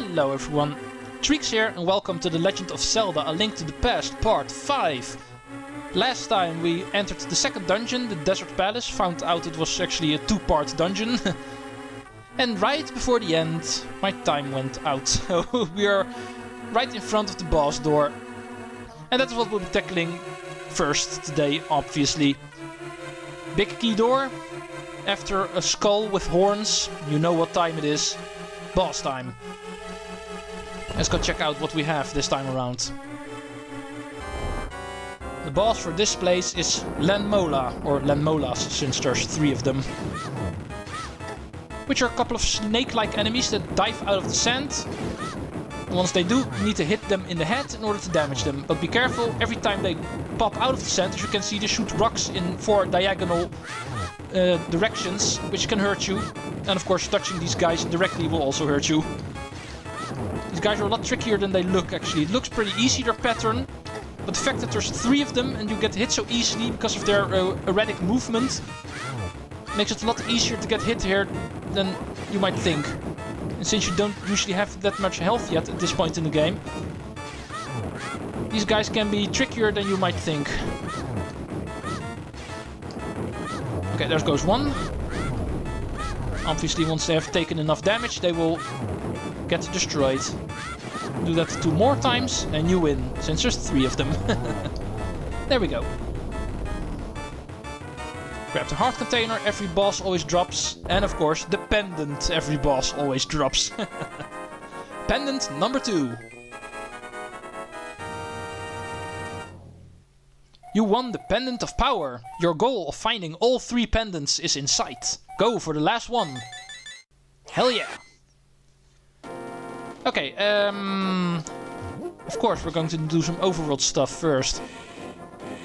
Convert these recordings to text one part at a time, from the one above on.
Hello everyone, Treecks here and welcome to The Legend of Zelda: A Link to the Past Part 5. Last time we entered the second dungeon, the Desert Palace, found out it was actually a two-part dungeon. And right before the end, my time went out. So we are right in front of the boss door. And that's what we'll be tackling first today, obviously. Big key door. After a skull with horns, you know what time it is. Boss time. Let's go check out what we have this time around. The boss for this place is Lanmola, or Lanmolas, since there's 3 of them. Which are a couple of snake-like enemies that dive out of the sand. And once they do, you need to hit them in the head in order to damage them. But be careful, every time they pop out of the sand, as you can see, they shoot rocks in 4 diagonal directions, which can hurt you. And of course, touching these guys directly will also hurt you. These guys are a lot trickier than they look, actually. It looks pretty easy, their pattern. But the fact that there's 3 of them and you get hit so easily because of their erratic movement makes it a lot easier to get hit here than you might think. And since you don't usually have that much health yet at this point in the game, these guys can be trickier than you might think. Okay, there goes one. Obviously, once they have taken enough damage, they will get destroyed. Do that 2 more times and you win, since there's 3 of them. There we go. Grab the heart container, every boss always drops. And of course, the pendant every boss always drops. Pendant number 2. You won the Pendant of Power. Your goal of finding all 3 pendants is in sight. Go for the last one. Hell yeah. Okay, of course we're going to do some overworld stuff first.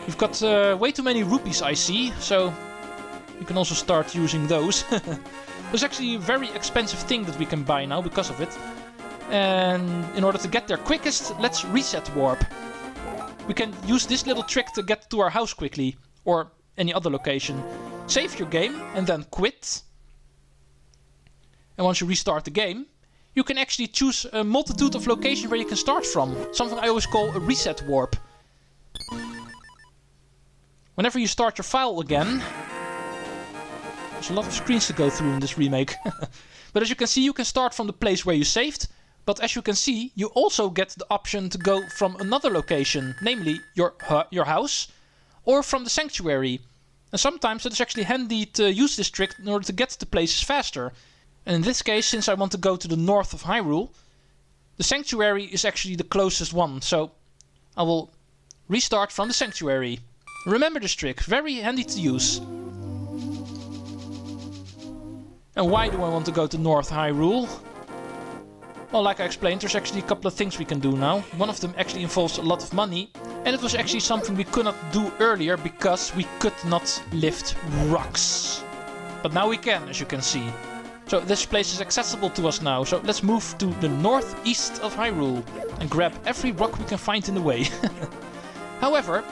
We've got way too many rupees, I see, so you can also start using those. There's actually a very expensive thing that we can buy now because of it. And in order to get there quickest, let's reset warp. We can use this little trick to get to our house quickly, or any other location. Save your game and then quit. And once you restart the game, you can actually choose a multitude of locations where you can start from. Something I always call a reset warp. Whenever you start your file again... There's a lot of screens to go through in this remake. But as you can see, you can start from the place where you saved. But as you can see, you also get the option to go from another location. Namely, your house. Or from the sanctuary. And sometimes it is actually handy to use this trick in order to get to places faster. And in this case, since I want to go to the north of Hyrule, the sanctuary is actually the closest one. So I will restart from the sanctuary. Remember this trick, very handy to use. And why do I want to go to North Hyrule? Well, like I explained, there's actually a couple of things we can do now. One of them actually involves a lot of money. And it was actually something we could not do earlier because we could not lift rocks. But now we can, as you can see. So this place is accessible to us now, so let's move to the northeast of Hyrule and grab every rock we can find in the way. However,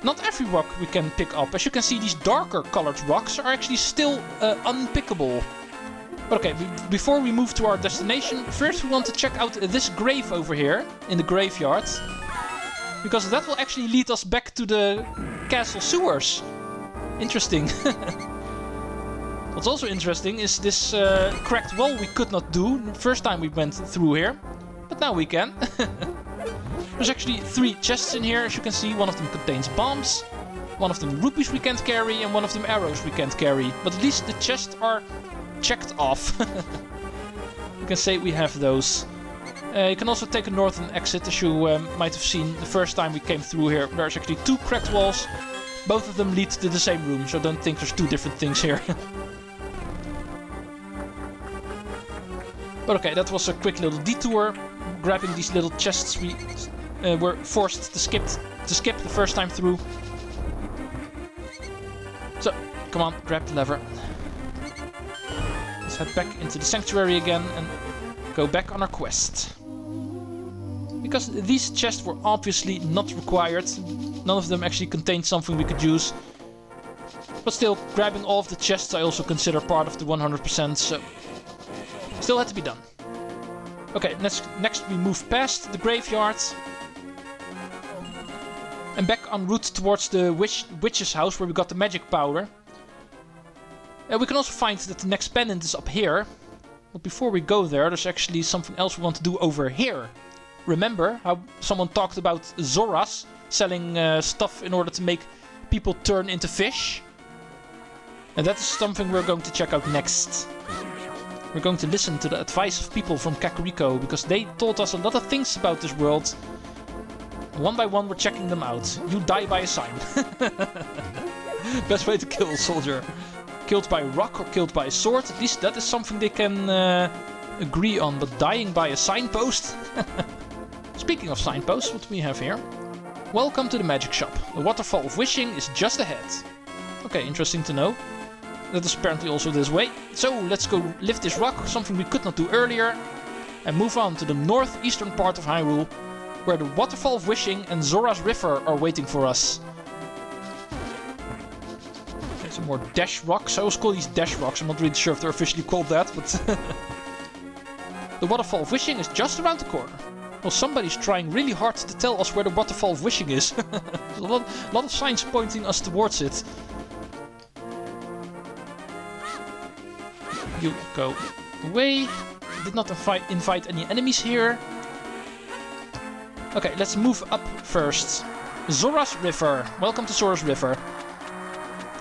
not every rock we can pick up. As you can see, these darker colored rocks are actually still unpickable. But okay, before we move to our destination, first we want to check out this grave over here in the graveyard. Because that will actually lead us back to the castle sewers. Interesting. What's also interesting is this cracked wall we could not do the first time we went through here. But now we can. There's actually 3 chests in here, as you can see. One of them contains bombs, one of them rupees we can't carry, and one of them arrows we can't carry. But at least the chests are checked off. You can say we have those. You can also take a northern exit, as you might have seen the first time we came through here. There's actually 2 cracked walls. Both of them lead to the same room, so don't think there's 2 different things here. But okay, that was a quick little detour. Grabbing these little chests we were forced to skip the first time through. So, come on, grab the lever. Let's head back into the sanctuary again and go back on our quest. Because these chests were obviously not required. None of them actually contained something we could use. But still, grabbing all of the chests I also consider part of the 100%, so still had to be done. Okay, next we move past the graveyard. And back en route towards the witch's house where we got the magic powder. We can also find that the next pendant is up here. But before we go there, there's actually something else we want to do over here. Remember how someone talked about Zoras selling stuff in order to make people turn into fish? And that is something we're going to check out next. We're going to listen to the advice of people from Kakariko, because they told us a lot of things about this world. One by one we're checking them out. You die by a sign. Best way to kill a soldier. Killed by a rock or killed by a sword, at least that is something they can agree on. But dying by a signpost? Speaking of signposts, what do we have here? Welcome to the magic shop. The Waterfall of Wishing is just ahead. Okay, interesting to know. That is apparently also this way. So let's go lift this rock, something we could not do earlier, and move on to the northeastern part of Hyrule, where the Waterfall of Wishing and Zora's River are waiting for us. Okay, some more dash rocks. I always call these dash rocks. I'm not really sure if they're officially called that, but the Waterfall of Wishing is just around the corner. Well, somebody's trying really hard to tell us where the Waterfall of Wishing is. There's a lot of signs pointing us towards it. You go away. Did not invite any enemies here. Okay, let's move up first. Zora's River. Welcome to Zora's River.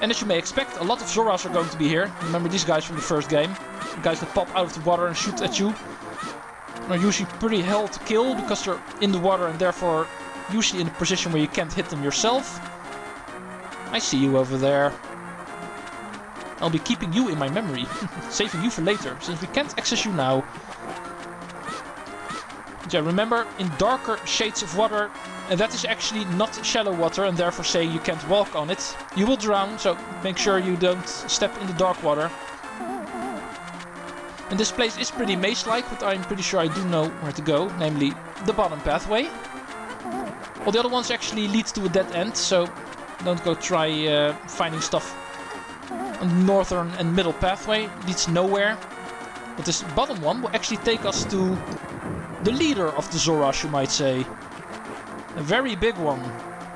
And as you may expect, a lot of Zoras are going to be here. Remember these guys from the first game? The guys that pop out of the water and shoot at you. Are usually pretty hell to kill because they're in the water and therefore usually in a position where you can't hit them yourself. I see you over there. I'll be keeping you in my memory, saving you for later, since we can't access you now. But yeah, remember, in darker shades of water, and that is actually not shallow water, and therefore saying you can't walk on it. You will drown, so make sure you don't step in the dark water. And this place is pretty maze-like, but I'm pretty sure I do know where to go, namely the bottom pathway. All the other ones actually lead to a dead end, so don't go try finding stuff on the northern and middle pathway. Leads nowhere. But this bottom one will actually take us to the leader of the Zoras, you might say. A very big one.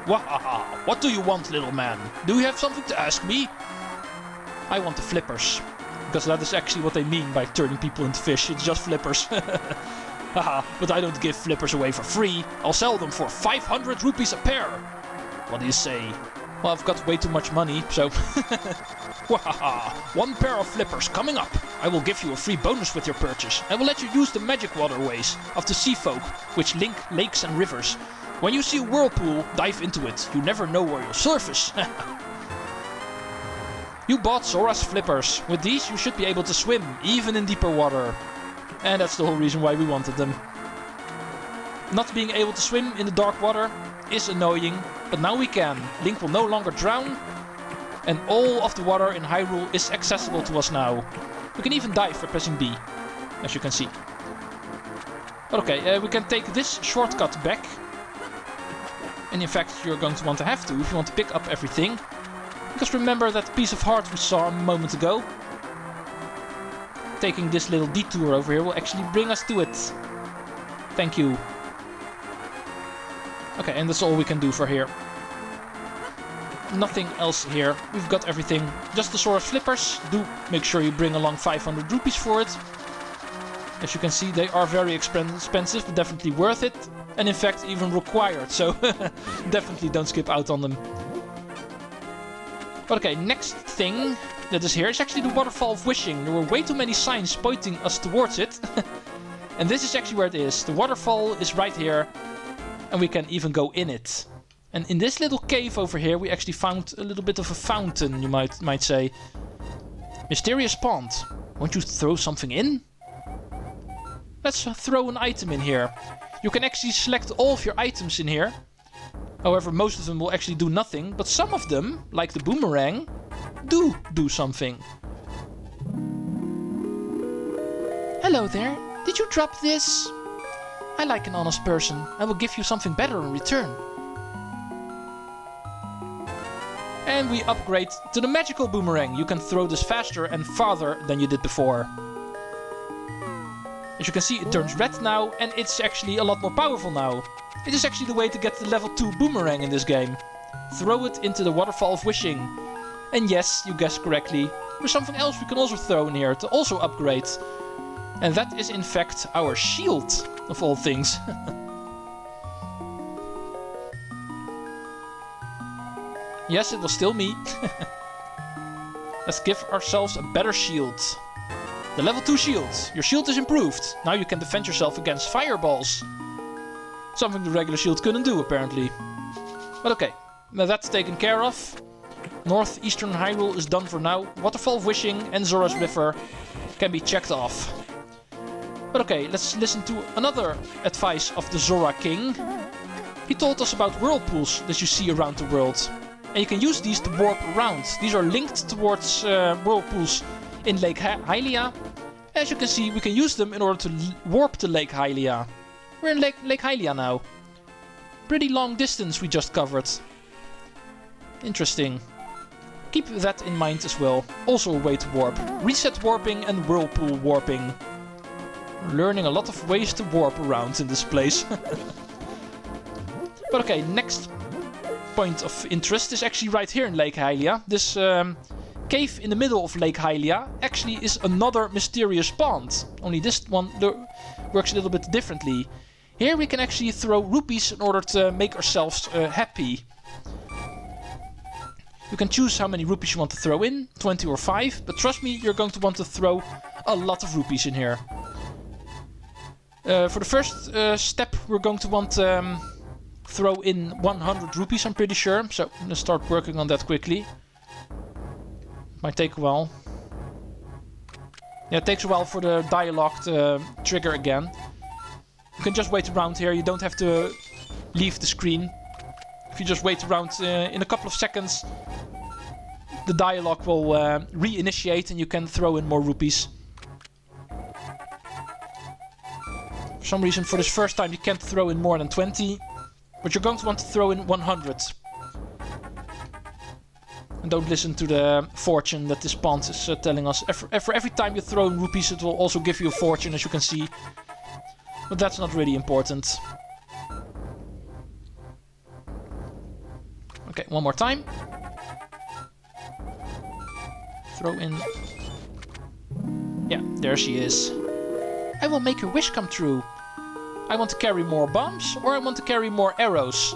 Wahaha! What do you want, little man? Do you have something to ask me? I want the flippers. Because that is actually what they mean by turning people into fish. It's just flippers. Haha, but I don't give flippers away for free. I'll sell them for 500 rupees a pair. What do you say? Well, I've got way too much money, so... Wahaha! 1 pair of flippers coming up. I will give you a free bonus with your purchase. I will let you use the magic waterways of the sea folk, which link lakes and rivers. When you see a whirlpool, dive into it. You never know where you'll surface. You bought Zora's flippers. With these you should be able to swim, even in deeper water. And that's the whole reason why we wanted them. Not being able to swim in the dark water is annoying, but now we can. Link will no longer drown, and all of the water in Hyrule is accessible to us now. We can even dive by pressing B, as you can see. Okay, we can take this shortcut back. And in fact, you're going to want to have to if you want to pick up everything. Because remember that piece of heart we saw a moment ago? Taking this little detour over here will actually bring us to it. Thank you. Okay, and that's all we can do for here. Nothing else here. We've got everything. Just the Zora's flippers. Do make sure you bring along 500 rupees for it. As you can see, they are very expensive, but definitely worth it. And in fact, even required, so definitely don't skip out on them. Okay, next thing that is here is actually the Waterfall of Wishing. There were way too many signs pointing us towards it. And this is actually where it is. The waterfall is right here. And we can even go in it. And in this little cave over here, we actually found a little bit of a fountain, you might say. Mysterious pond. Won't you throw something in? Let's throw an item in here. You can actually select all of your items in here. However, most of them will actually do nothing, but some of them, like the boomerang, do something. Hello there. Did you drop this? I like an honest person. I will give you something better in return. And we upgrade to the magical boomerang. You can throw this faster and farther than you did before. As you can see, it turns red now, and it's actually a lot more powerful now. It is actually the way to get the level 2 Boomerang in this game. Throw it into the Waterfall of Wishing. And yes, you guessed correctly, there's something else we can also throw in here to also upgrade. And that is in fact our shield, of all things. Yes, it was still me. Let's give ourselves a better shield. The level 2 shield. Your shield is improved. Now you can defend yourself against fireballs. Something the regular shield couldn't do, apparently. But okay, now that's taken care of. Northeastern Hyrule is done for now. Waterfall of Wishing and Zora's River can be checked off. But okay, let's listen to another advice of the Zora King. He told us about whirlpools that you see around the world. And you can use these to warp around. These are linked towards whirlpools in Lake Hylia. As you can see, we can use them in order to warp to Lake Hylia. We're in Lake Hylia now. Pretty long distance we just covered. Interesting. Keep that in mind as well. Also a way to warp. Reset warping and whirlpool warping. We're learning a lot of ways to warp around in this place. But okay, next point of interest is actually right here in Lake Hylia. This cave in the middle of Lake Hylia actually is another mysterious pond. Only this one works a little bit differently. Here we can actually throw rupees in order to make ourselves happy. You can choose how many rupees you want to throw in, 20 or 5, but trust me, you're going to want to throw a lot of rupees in here. For the first step, we're going to want to throw in 100 rupees, I'm pretty sure. So I'm going to start working on that quickly. Might take a while. Yeah, it takes a while for the dialogue to trigger again. You can just wait around here, you don't have to leave the screen. If you just wait around in a couple of seconds, the dialogue will reinitiate and you can throw in more rupees. For some reason, for this first time, you can't throw in more than 20, but you're going to want to throw in 100. And don't listen to the fortune that this pond is telling us. For every time you throw in rupees, it will also give you a fortune, as you can see. But that's not really important. Okay, one more time. Throw in... Yeah, there she is. I will make your wish come true. I want to carry more bombs or I want to carry more arrows.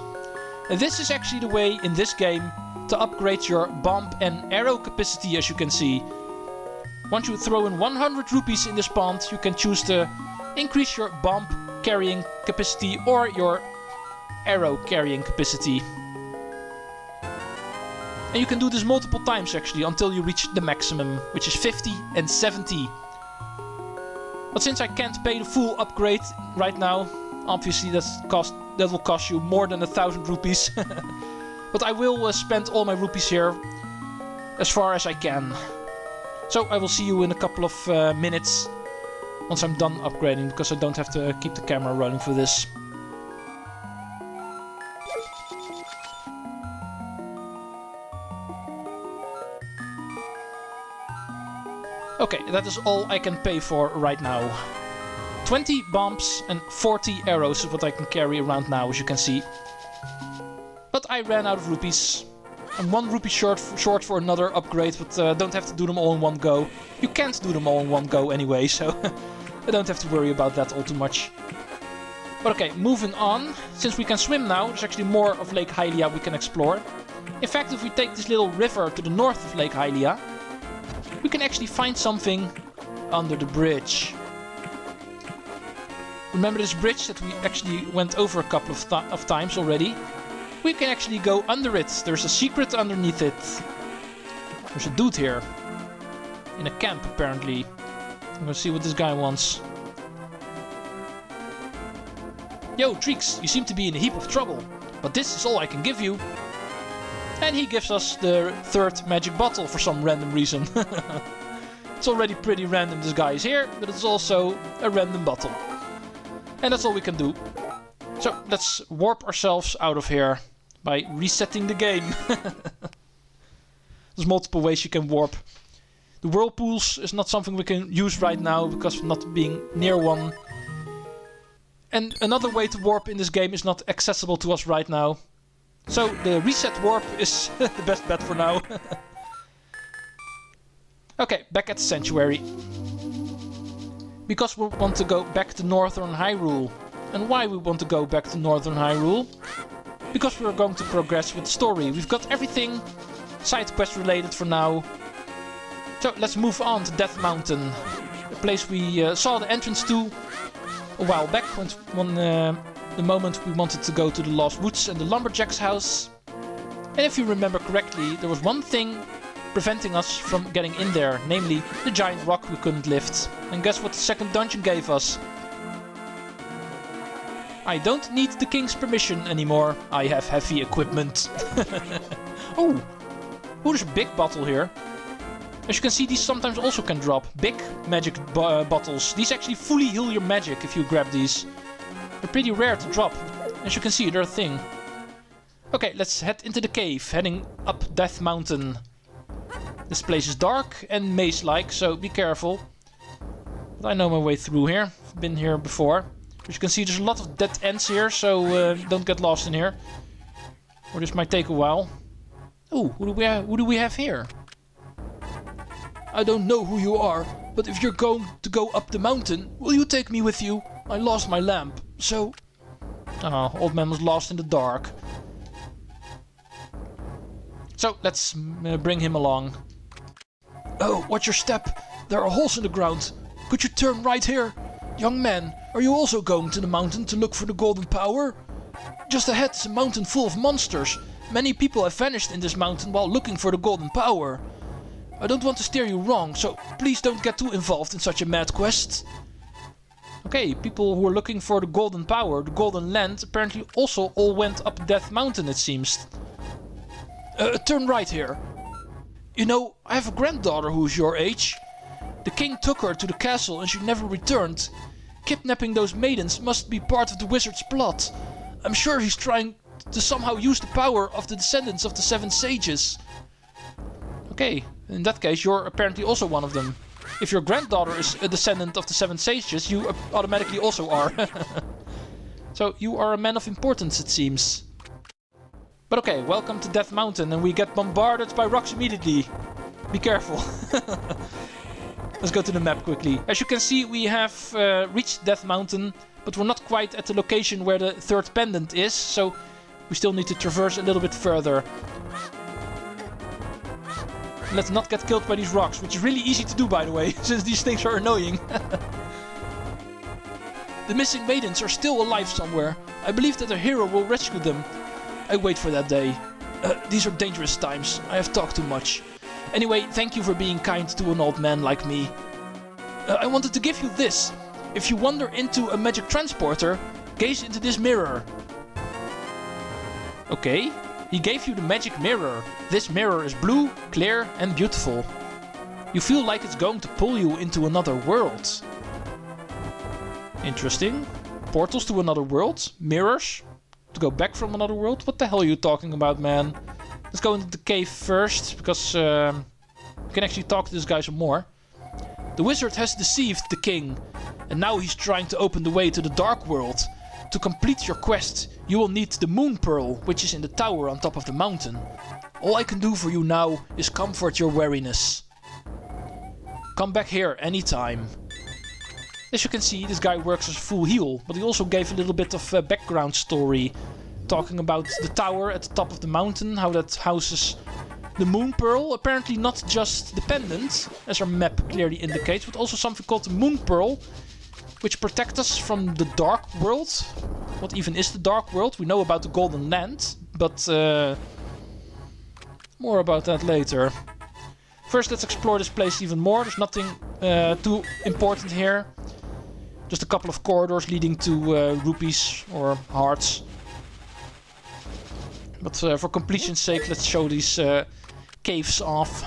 And this is actually the way in this game to upgrade your bomb and arrow capacity, as you can see. Once you throw in 100 rupees in this pond, you can choose to increase your bomb carrying capacity or your arrow carrying capacity. And you can do this multiple times actually until you reach the maximum, which is 50 and 70. But since I can't pay the full upgrade right now, obviously that will cost you more than 1,000 rupees. But I will spend all my rupees here as far as I can. So I will see you in a couple of minutes once I'm done upgrading, because I don't have to keep the camera running for this. Okay, that is all I can pay for right now. 20 bombs and 40 arrows is what I can carry around now, as you can see. But I ran out of rupees. I'm 1 rupee short for another upgrade, but don't have to do them all in one go. You can't do them all in one go anyway, so I don't have to worry about that all too much. But okay, moving on. Since we can swim now, there's actually more of Lake Hylia we can explore. In fact, if we take this little river to the north of Lake Hylia, we can actually find something under the bridge. Remember this bridge that we actually went over a couple of times already? We can actually go under it. There's a secret underneath it. There's a dude here. In a camp, apparently. I'm gonna see what this guy wants. Yo, Treecks, you seem to be in a heap of trouble. But this is all I can give you. And he gives us the 3rd magic bottle for some random reason. It's already pretty random this guy is here, but it's also a random bottle. And that's all we can do. So let's warp ourselves out of here by resetting the game. There's multiple ways you can warp. The Whirlpools is not something we can use right now because of not being near one. And another way to warp in this game is not accessible to us right now. So the reset warp is the best bet for now. Okay, back at the Sanctuary. Because we want to go back to Northern Hyrule. And why we want to go back to Northern Hyrule? Because we're going to progress with the story. We've got everything side quest related for now. So let's move on to Death Mountain. A place we saw the entrance to a while back when the moment we wanted to go to the Lost Woods and the Lumberjack's house. And if you remember correctly, there was one thing preventing us from getting in there, namely the giant rock we couldn't lift. And guess what the second dungeon gave us? I don't need the king's permission anymore. I have heavy equipment. Oh, there's a big bottle here. As you can see, these sometimes also can drop big magic bottles. These actually fully heal your magic if you grab these. They're pretty rare to drop. As you can see, they're a thing. Okay, let's head into the cave, heading up Death Mountain. This place is dark and maze-like, so be careful. But I know my way through here. I've been here before. As you can see, there's a lot of dead ends here, so don't get lost in here. Or this might take a while. Ooh, who do we have here? I don't know who you are, but if you're going to go up the mountain, will you take me with you? I lost my lamp, so... Oh, old man was lost in the dark. So, let's bring him along. Oh, watch your step. There are holes in the ground. Could you turn right here? Young man, are you also going to the mountain to look for the golden power? Just ahead is a mountain full of monsters. Many people have vanished in this mountain while looking for the golden power. I don't want to steer you wrong, so please don't get too involved in such a mad quest. Okay, people who are looking for the golden power, the golden land, apparently also all went up Death Mountain, it seems. Turn right here. You know, I have a granddaughter who's your age. The king took her to the castle and she never returned. Kidnapping those maidens must be part of the wizard's plot. I'm sure he's trying to somehow use the power of the descendants of the seven sages. Okay, in that case you're apparently also one of them. If your granddaughter is a descendant of the seven sages, you automatically also are. So you are a man of importance, it seems. But okay, welcome to Death Mountain, and we get bombarded by rocks immediately. Be careful. Let's go to the map quickly. As you can see, we have reached Death Mountain, but we're not quite at the location where the third pendant is, so we still need to traverse a little bit further. Let's not get killed by these rocks, which is really easy to do, by the way, since these things are annoying. The missing maidens are still alive somewhere. I believe that a hero will rescue them. I wait for that day. These are dangerous times. I have talked too much. Anyway, thank you for being kind to an old man like me. I wanted to give you this. If you wander into a magic transporter, gaze into this mirror. Okay. He gave you the magic mirror. This mirror is blue, clear and beautiful. You feel like it's going to pull you into another world. Interesting. Portals to another world? Mirrors? To go back from another world? What the hell are you talking about, man? Let's go into the cave first, because we can actually talk to this guy some more. The wizard has deceived the king, and now he's trying to open the way to the dark world. To complete your quest, you will need the moon pearl, which is in the tower on top of the mountain. All I can do for you now is comfort your weariness. Come back here anytime. As you can see, this guy works as a full heal, but he also gave a little bit of background story, talking about the tower at the top of the mountain, how that houses the moon pearl. Apparently not just the pendant, as our map clearly indicates, but also something called the moon pearl, which protect us from the dark world. What even is the dark world? We know about the golden land, but more about that later. First, let's explore this place even more. There's nothing too important here. Just a couple of corridors leading to rupees or hearts. But for completion's sake, let's show these caves off.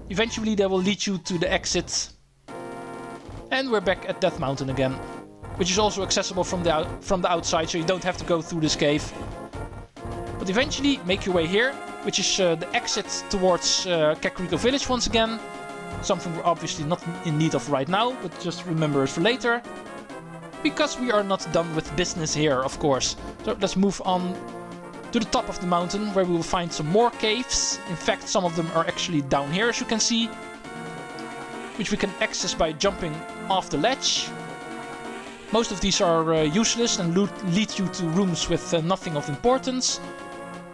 Eventually they will lead you to the exit. And we're back at Death Mountain again, which is also accessible from the outside, so you don't have to go through this cave. But eventually, make your way here, which is the exit towards Kakariko Village once again. Something we're obviously not in need of right now, but just remember it for later. Because we are not done with business here, of course. So let's move on to the top of the mountain, where we will find some more caves. In fact, some of them are actually down here, as you can see, which we can access by jumping off the ledge. Most of these are useless and lead you to rooms with nothing of importance.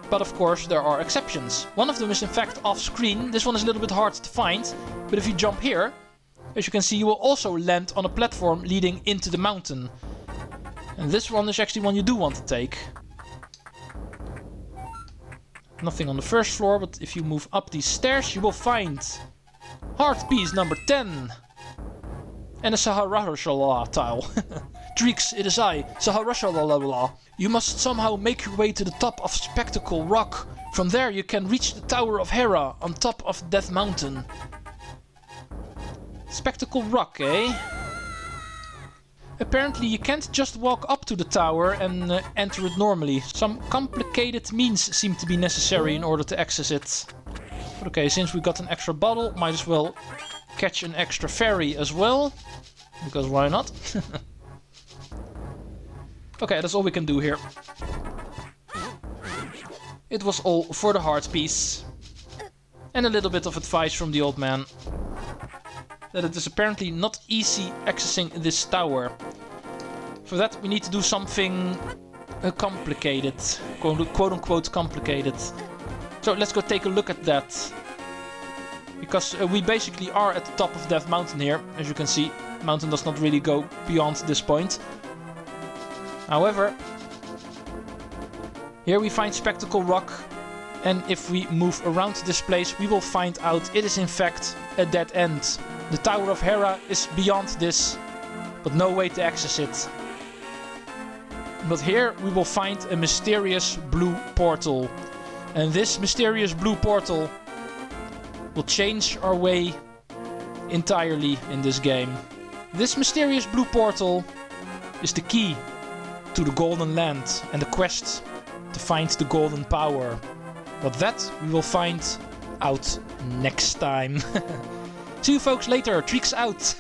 But of course there are exceptions. One of them is in fact off screen. This one is a little bit hard to find, but if you jump here, as you can see, you will also land on a platform leading into the mountain. And this one is actually one you do want to take. Nothing on the first floor, but if you move up these stairs you will find heart piece number 10. And a Saharashala tile. Treecks, it is I, Saharashala. You must somehow make your way to the top of Spectacle Rock. From there you can reach the Tower of Hera on top of Death Mountain. Spectacle Rock, eh? Apparently you can't just walk up to the tower and enter it normally. Some complicated means seem to be necessary in order to access it. But okay, since we got an extra bottle, might as well catch an extra fairy as well. Because why not? Okay, that's all we can do here. It was all for the heart piece. And a little bit of advice from the old man. That it is apparently not easy accessing this tower. For that we need to do something complicated. Quote unquote complicated. So let's go take a look at that. Because we basically are at the top of Death Mountain here. As you can see, the mountain does not really go beyond this point. However, here we find Spectacle Rock, and if we move around this place we will find out it is in fact a dead end. The Tower of Hera is beyond this, but no way to access it. But here we will find a mysterious blue portal. And this mysterious blue portal will change our way entirely in this game. This mysterious blue portal is the key to the Golden Land and the quest to find the Golden Power. But that we will find out next time. See you folks later. Treecks out.